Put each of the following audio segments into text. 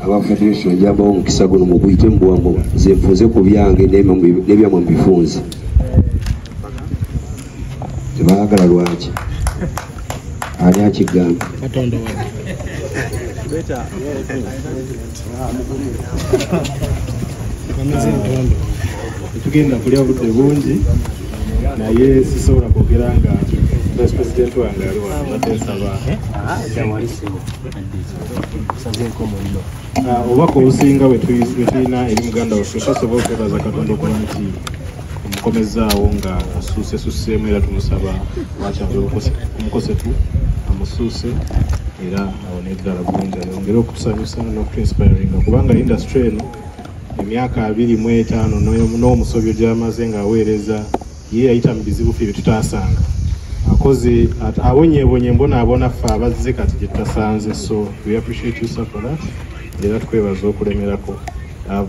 aba federation njamba omukisa guno muguyite mbwangu nze nfunze ku byange n'ebyamwe mbifunze tebaagala lwaki ani akigamba tugenda kulya obudde bungi naye sisobola kwogera nga vice president wange ali wano nadde nsaba obubaka obusinga bwe tulina eri muganda waffe tusobola okwebaza Katonda okuba nti omukomezaawo nga asuusesuseemu era tumusaba wakyali kumukosetu amusuuse era awone eddala bulungi ayongere okutusanyusa n'okutuinspiringa kubanga industry eno emyaka 25 n'omusobyo gy'amaze ng'aweereza ye yayita mu bizibu ffe bye tutaasanga akoze abonyeebonye mbonaabona ffe abazze kati gye tutasanze so we appreciate you sir for that era tukwebaza okulemerako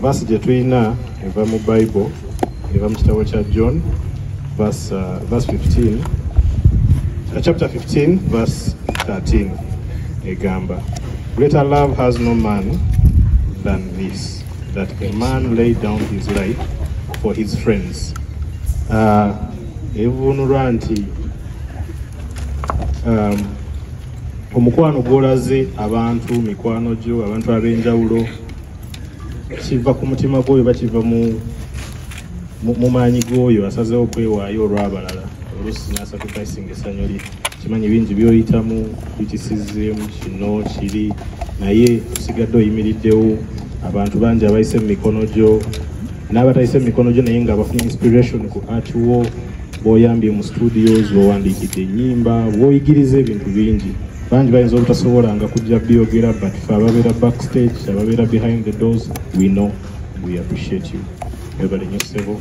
verse gye tulina eva mu Bible eva mu kitabo kya John verse 15 chapter 15 verse 13 egamba greater love has no man than this that a man lay down his life for his friends. Evunulwa nti omukwano gw'olaze abantu mikwano gyo abantu ab'enjawulo kiva ku mutima gw'oyo bakiva mu maanyi g'oyo asazeewo okwewaayo olw'abalala oluusi n'asacrificinga essanyu lye kimanyi bingi by'oyitamu bikisizeemu kino kiri naye osigadde oyimiriddewo abantu bangi abayise mu mikono gyo n'abatayise mu mikono gyo naye nga bafunye inspiration ku art wo b'oyambye mu studios b'owandiikidde ennyimba b'oyigiriza ebintu bingi bangi bayinza obutasobola nga kujja byogera but fe ababeera backstage ababeera behind the doors we know we appreciate you ebale nnyo ssebo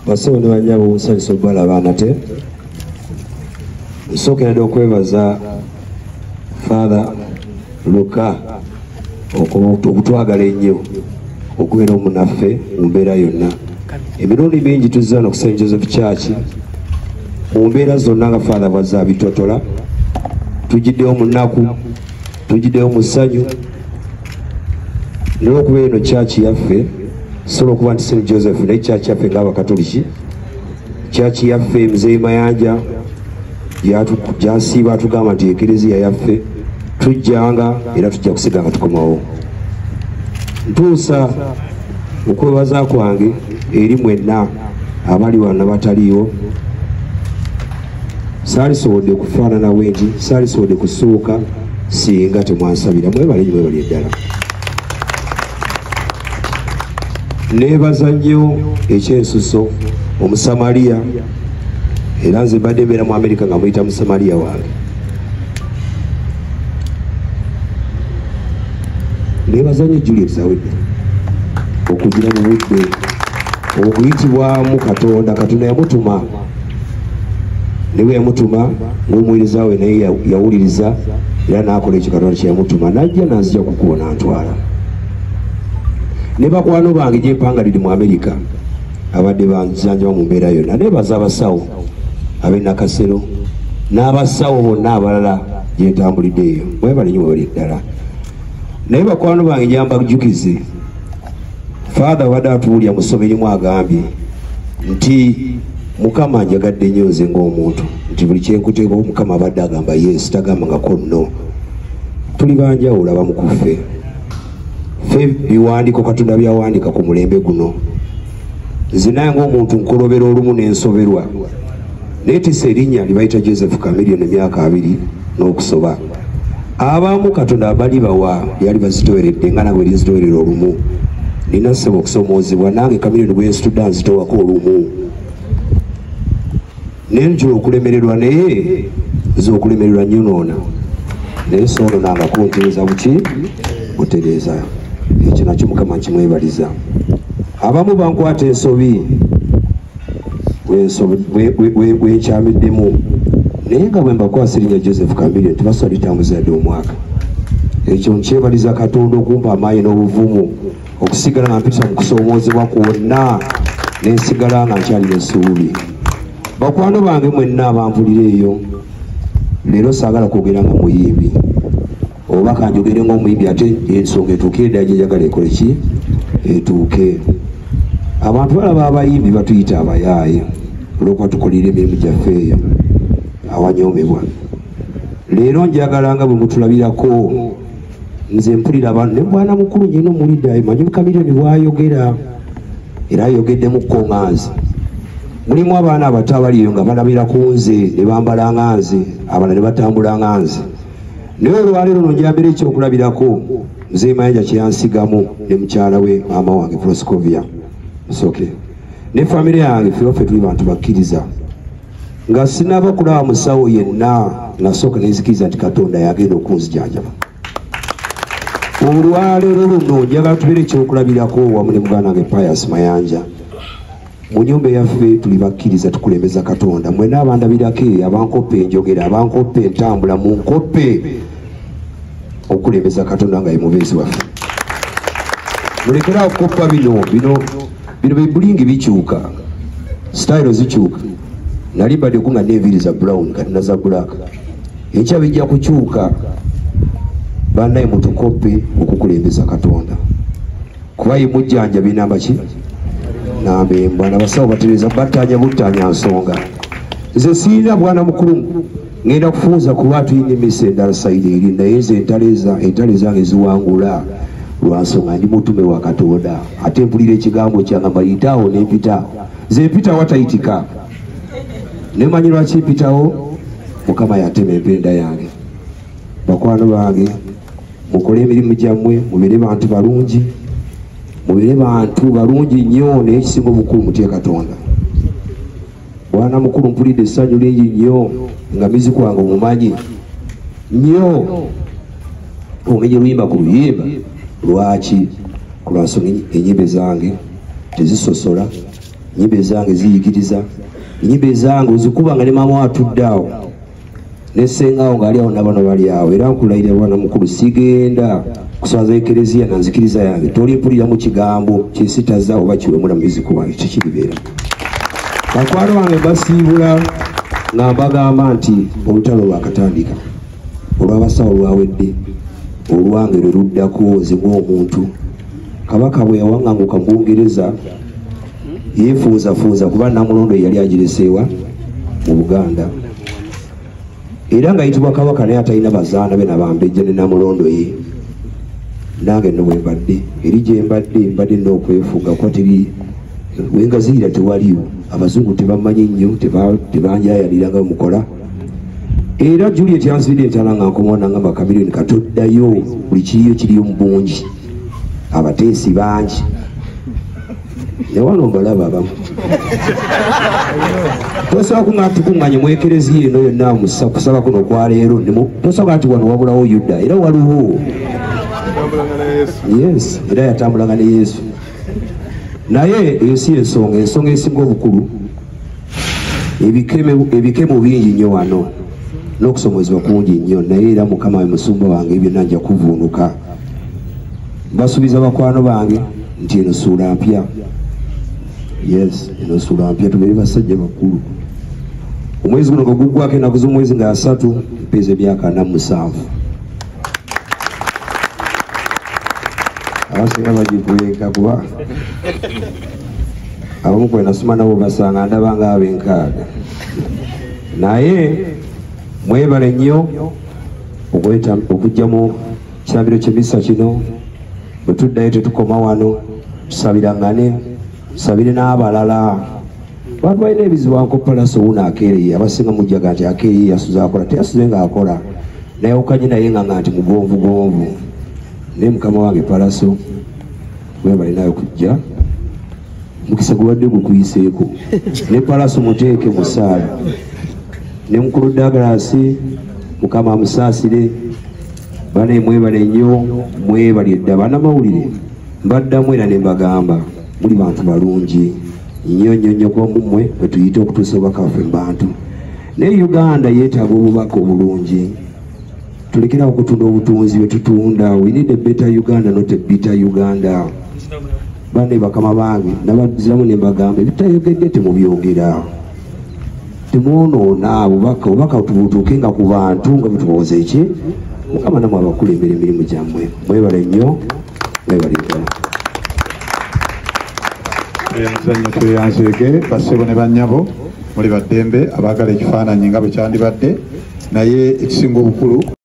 basawo ne banyabo bunsanyusa obalaba nate nsookeradde okwebaza Father Luka okutwagala ennyo okubeera omunaffe mu mbeera yonna emirundi mingi tuzza no ku St. Joseph Church mu mbeera zonna nga Father bwazza bitotola tujjiddeyo mu nnaku tujjiddeyo mu ssanyu naye okubeera eno church yaffe sobola okuba nti St. Joseph naye church yaffe ng'abakatoliki church yaffe Muzeeyi Mayanja gyasiiba atugamba nti ekereziya yaffe tujjanga era tujja kusiga nga tukomawo ntuusa okwebaza kwange eri mwenna abali wano bataliiwo saalisobodde kufaanana wendi saalisobodde kusuuka singa temwansabira mwebale eddala neebaza nnyo ekyensuso Omusamaliya era nze mbadde mbeera mu Amerika nga muyita Musamaliya wange neebaza nnyo Juliet Zawedde okugira mu budde okuyitibwamu Katonda yamutuma ne bwe yamutuma ng'omuweereza we naye yawuliriza era n'akola ekyo Katonda kye yamutuma najja nanzija kukuwona ntwala ne bakwano bange gyempanga liri mu Amerika abadde banjanjaba mu mbeera yonna neebaza abasawo ab'e Nakasero n'abasawo bonna abalala gyentambulidde eyo mwebale nnyo mwebali eddala naye bakwano bange gyambajjukize Father abadde atuwulya musomerimu agambye nti Mukama njagadde nnyo nze ng'omuntu nti buli kyenkuteeko Mukama abadde agamba yes tagamba ngako nno tuli banjawulo abamu ku ffe biwandiiko Katonda byawandiika ku mulembe guno nze naye ng'omuntu nkolobera olumu n'ensoberwa naye tisa erinnya libayita Joseph Chameleon emyaka 2 n'okusoba abamu Katonda abali bawa byali bazitoweredde nga nagwe linzitowerera olumu nina ssebo okusomoozebwa nange Chameleon bwe nsitudde nzitowako olumu nenjula okulemererwa naye nze okulemererwa nnyo noona naye soono nanga kuntereeza buki butereeza ekyo nakyo Mukama nkimwebaliza abamu bankwata ensobi bwenkyamiddemu naye nga bwe mbakwasa erinnya Joseph Chameleon tebasobola litambuza yadde omwaka ekyo nkyebaliza Katonda okumpa amaanyi n'obuvumu okusigala nga mpita mu kusoomoozebwa kwonna nensigala nga nkyalina essuubi bakwano bange mwenna abampulira eyo leero saagala kwogera nga muyimbi oba kanjogere ng'omuyimbi ate ensonga etuuke edda gyeyagala ekole ki etuuke. Abantu balaba abayimbi batuyita abayaaye olwokuba tukolera emirimu gyaffe eyo awanyoomebwa. Leero njagala nga bwe mutulabirako nze mpulira ne bwana mukulu nyina omulidde manyi Kamiliyoni bwayogera era ayogeddemu kkoŋŋanzi. Mulimu abaana abato abaliyo nga balabira ku nze ne bambala nga nze abalala ne batambula nga nze. Naye olwaleero no njambira ekyokulabirako nze Mayanja kyeyansigamu ne mukyala we maama wange Proscovia Musoke ne famire yange ffe tuli bantu bakkiriza nga sinaba kulaba musawo yenna nasooka nenzikiriza nti Katonda yagenda okunzijanjaba. Olwaleero luno njagala tubeere ekyokulabirako wamu ne muganda wange Pius Mayanja. Mu nnyumba yaffe tuli bakkiriza tukulembeza Katonda. Mwenna abandabirako abankoppe enjogera abankoppe entambula mu nkoppe okulembeza Katonda nga ye mubeezi waffe. Mulekera okukoppa bino bibulingi bikyuka, style zikyuka. Nali badde kunga n'enviiri za brown kati na za black. Enkya bijja kukyuka bannaye mutukoppe okukulembeza Katonda. Kuba ye mujjanja binamba ki? Nambemba n'abasawo batereza battanya buttanya nsonga. Nze siina bwana mukulu ngenda kufunza kuba tuyina emisa endala sayidi eri naye nze entale zange ziwangula lwa nsonga ndi mutume wa Katonda. Ate mpulira ekigambo kyange mbayitaawo nempita. Nze mpita watayitika. Nemanyi lwaki mpitawo? Mukama yatema empenda yange. Bakwano bange mukole emirimu gyammwe mubeere bantu balungi. Mubeere bantu balungi nnyo naye ekisinga obukulu mutye Katonda. Bwana mukulu mpulidde essanyu lingi nnyo nga miziku wange omumanyi nnyo. Omenye luyimba ku luyimba. Lwaki? Ku lwansonga ennyimbe zange tezisosola, ennyimbe zange ziyigiriza, ennyimbe zange ozikuba nga ne maama atudde awo ne ssengawo ng'ali awo n'abano bali awo. Era nkulayira bwana mukulu sigenda kuswaza ekereziya na nzikiriza yange tolimpulira mu kigambo kyesitaza oba kiwemula mu miziku wange tekiribeera. Bakwano bange basiibula nga mbagamba nti olutalo lwakatandika, olw'abasawo lwawedde, olwange lwe luddako nze ng'omuntu. Kabaka bwe yawaŋŋanguka mu Bungereza yeefuuzafuuza kuba Namulondo yali agireseewa mu Buganda era nga yitibwa kabaka naye atalina bazaana be nabambejja ne Namulondo ye. Nange nno bwe mbadde eri gye mbadde n'okwefuga kuba teri wengazirira tewaliwo. Abazungu tebamanyi nnyo tebanjayalira nga mukola. Era Juliet yansibidde entala nga nkomona ngamba Kamiliyoni katoddayo buli kiyo kiriyo mu bungi abateesi bangi ne wano mbalaba abamu. Tosobola kunga tukuŋŋanye mu ekereziya eno yonna kusaba kuno okwaleero tosobola nti wano wabulawo Yuda era waliwo. Yes, era yatambulanga ne Yesu. Naye eyo si ensonga esinga obukulu ebikemo bingi nnyo wano n'okusomozebwa kungi nnyo naye era Mukama we musumba wange byonna nja kuvuunuka. Mbasuubiza bakwano bange nti eno ssuula mpya. Yes, eno ssuula mpya tubeere basajja bakulu. Omwezi guno guggwako ennaku z'omwezi nga 3 mpeeza emyaka 47. Abasinga bagikulenka kuba abamu kwe nasoma nabo basanga ndaba nga ab'enkaaga. Naye mwebale nnyo okujja mu kirabiro ky'emisa kino. Bwe tuddayo tetukoma wano tusabirangane tusabire n'abalala. Bantu balina ebizibu ankopalaso wuno akeereye abasinga mujjaga nti akeereye yasuze akola teyasuze ng'akola naye okanye naye nga nti mugonvugonvu. Naye mukama wange Palaso mwebale nayo kujja mukisa gubadde gukuyiseeko ne Palaso muteeke musaala ne mukulu Douglas Mukama amusaasire. Bane mwebale nnyo mwebale edda bannamawulire mbaddamu era ne mbagamba muli bantu balungi nnyo kuba mummwe bwe tuyita okutuusa obubaka waffe mu bantu. Naye Uganda yeetaaga obubaka obulungi. Tulekerawo okutunda obutunzi bwe tutunda. We need a better Uganda, not a bitter Uganda. Bane bakama bange nabaziramu ne mbagamba ebitayogedde temubyogera. temwonoona obubaka tubutuukenga ku bantu nga butuwoza eki mukama namwe abakulembera emirimu gyammwe mwebale nnyo mwebale ddala emizannyo tweyanzeege bassebo ne bannyabo muli baddembe abaagala ekifaananyi nga bwe kyandibadde naye ekisinga obukulu